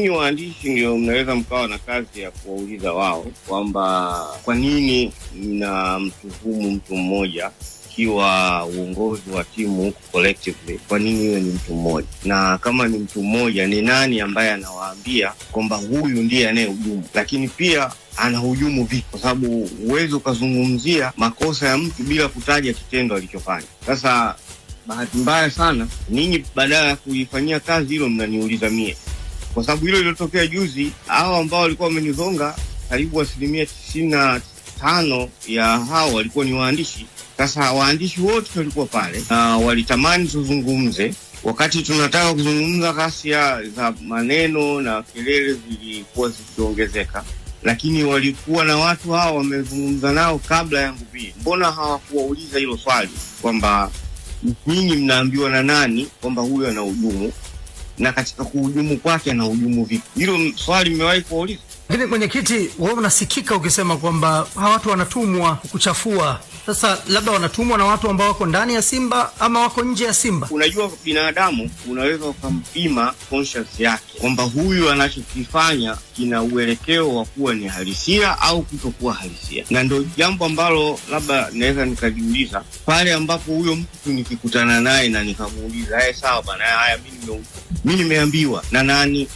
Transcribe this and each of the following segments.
Ni waandishi ndio mnaweza mkawa na kazi ya kuwauliza wao kwamba kwa nini mnamtuhumu mtu mmoja kiwa uongozi wa timu huko collectively, kwa nini yeye ni mtu mmoja, na kama ni mtu mmoja ni nani ambaye anawaambia kwamba huyu ndiye anayehujumu, lakini pia anahujumu vipi? Kwa sababu uwezo ukazungumzia makosa ya mtu bila kutaja kitendo alichofanya. Sasa bahati mbaya sana ninyi badala ya kuifanyia kazi hilo mnaniuliza mie, kwa sababu hilo lilotokea juzi, hao ambao walikuwa wamenizonga karibu 95% ya hao walikuwa ni waandishi. Sasa waandishi wote walikuwa pale na walitamani tuzungumze. Wakati tunataka kuzungumza, ghasia za maneno na kelele zilikuwa zikiongezeka, lakini walikuwa na watu hao wamezungumza nao kabla yangu pia. Mbona hawakuwauliza hilo swali kwamba nyinyi mnaambiwa na nani kwamba huyu anahujumu, na katika kuhujumu kwake anahujumu vipi? Hilo swali mmewahi kuuliza? Lakini mwenyekiti, wewe unasikika ukisema kwamba hawa watu wanatumwa kuchafua. Sasa labda wanatumwa na watu ambao wako ndani ya Simba ama wako nje ya Simba. Unajua binadamu unaweza ukampima conscience yake kwamba huyu anachokifanya kina uelekeo wa kuwa ni halisia au kutokuwa halisia. Na ndio jambo ambalo labda naweza nikajiuliza pale ambapo huyo mtu nikikutana naye na nikamuuliza, sawa bana, haya mimi nimeambiwa na nani?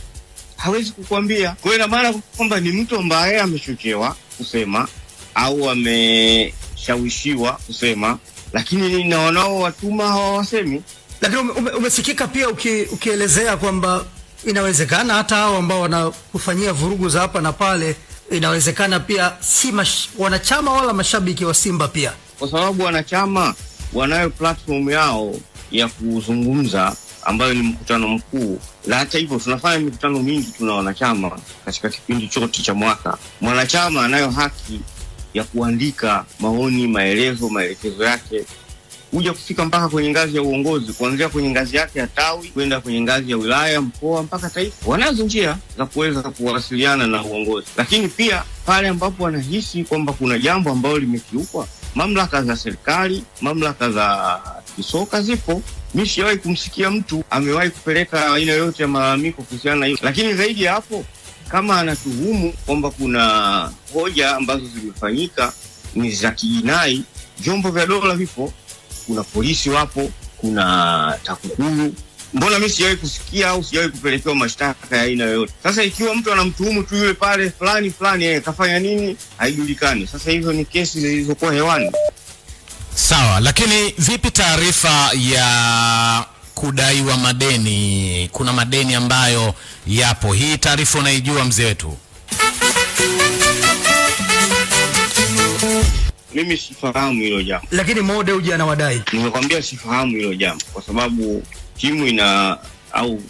Hawezi kukuambia. Kwa hiyo maana kwamba ni mtu ambaye amechochewa kusema au ameshawishiwa kusema, lakini na wanao watuma hawasemi. Lakini umesikika pia ukielezea kwamba inawezekana hata hao ambao wanakufanyia vurugu za hapa na pale, inawezekana pia si wanachama wala mashabiki wa Simba pia, kwa sababu wanachama wanayo platform yao ya kuzungumza ambayo ni mkutano mkuu. Na hata hivyo tunafanya mikutano mingi, tuna wanachama katika kipindi chote cha mwaka. Mwanachama anayo haki ya kuandika maoni, maelekezo yake, kuja kufika mpaka kwenye ngazi ya uongozi, kuanzia kwenye ngazi yake ya tawi kwenda kwenye ngazi ya wilaya, mkoa mpaka taifa. Wanazo njia za kuweza kuwasiliana na uongozi, lakini pia pale ambapo wanahisi kwamba kuna jambo ambalo limekiukwa, mamlaka za serikali, mamlaka za kisoka zipo. Mimi siwahi kumsikia mtu amewahi kupeleka aina yoyote ya malalamiko kuhusiana na hiyo. Lakini zaidi ya hapo, kama anatuhumu kwamba kuna hoja ambazo zimefanyika ni za kijinai, vyombo vya dola vipo, kuna polisi wapo, kuna TAKUKURU. Mbona mimi siwahi kusikia au siwahi kupelekewa mashtaka ya aina yoyote? Sasa ikiwa mtu anamtuhumu tu yule pale fulani kafanya nini haijulikani, sasa hizo ni kesi zilizokuwa hewani. Sawa, lakini vipi taarifa ya kudaiwa madeni? Kuna madeni ambayo yapo. Hii taarifa unaijua mzee wetu? Mimi sifahamu hilo jambo. Lakini Mode uje anawadai. Nimekwambia sifahamu hilo jambo kwa sababu timu au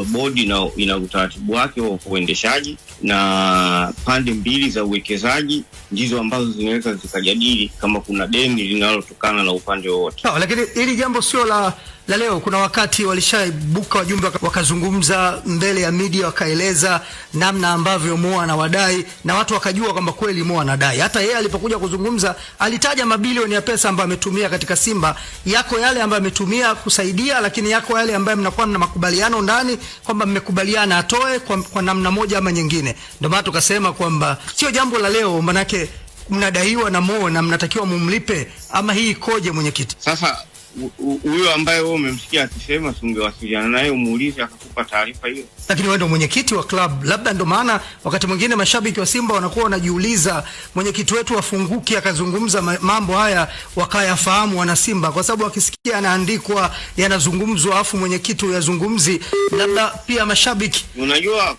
bodi ina utaratibu wake wa uendeshaji, na pande mbili za uwekezaji ndizo ambazo zinaweza zikajadili kama kuna deni linalotokana na upande wote. Lakini hili jambo sio la leo. Kuna wakati walishaibuka wajumbe wakazungumza mbele ya media, wakaeleza namna ambavyo Mo anawadai na watu wakajua kwamba kweli Mo anadai. Hata yeye alipokuja kuzungumza alitaja mabilioni ya pesa ambayo ametumia katika Simba. Yako yale ambayo ametumia kusaidia, lakini yako yale ambayo mnakuwa na makubaliano ndani kwamba mmekubaliana atoe kwa namna moja ama nyingine. Ndio maana tukasema kwamba sio jambo la leo, manake mnadaiwa na Mo na mnatakiwa mumlipe. Ama hii ikoje mwenyekiti? Sasa huyo ambaye wewe umemsikia akisema ungewasiliana naye umuulize akakupa taarifa hiyo. Lakini wewe ndio mwenyekiti wa club, labda ndio maana wakati mwingine mashabiki wa Simba wanakuwa wanajiuliza mwenyekiti wetu afunguki akazungumza mambo haya wakayafahamu wana Simba, kwa sababu wakisikia anaandikwa yanazungumzwa afu mwenyekiti yazungumzi, labda pia mashabiki. Unajua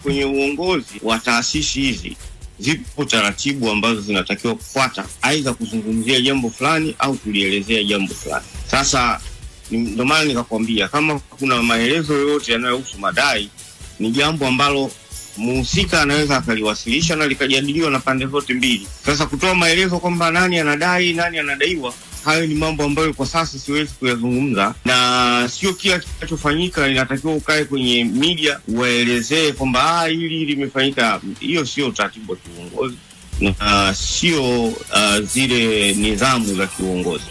kwenye uongozi wa taasisi hizi zipo taratibu ambazo zinatakiwa kufuata, aidha kuzungumzia jambo fulani au kulielezea jambo fulani. Sasa ndio maana nikakwambia kama kuna maelezo yoyote yanayohusu madai, ni jambo ambalo muhusika anaweza akaliwasilisha na likajadiliwa na pande zote mbili. Sasa kutoa maelezo kwamba nani anadai, nani anadaiwa, hayo ni mambo ambayo kwa sasa siwezi kuyazungumza, na sio kila kinachofanyika inatakiwa ukae kwenye media uwaelezee kwamba hili limefanyika. Hiyo sio utaratibu wa kiuongozi na sio zile nidhamu za kiuongozi.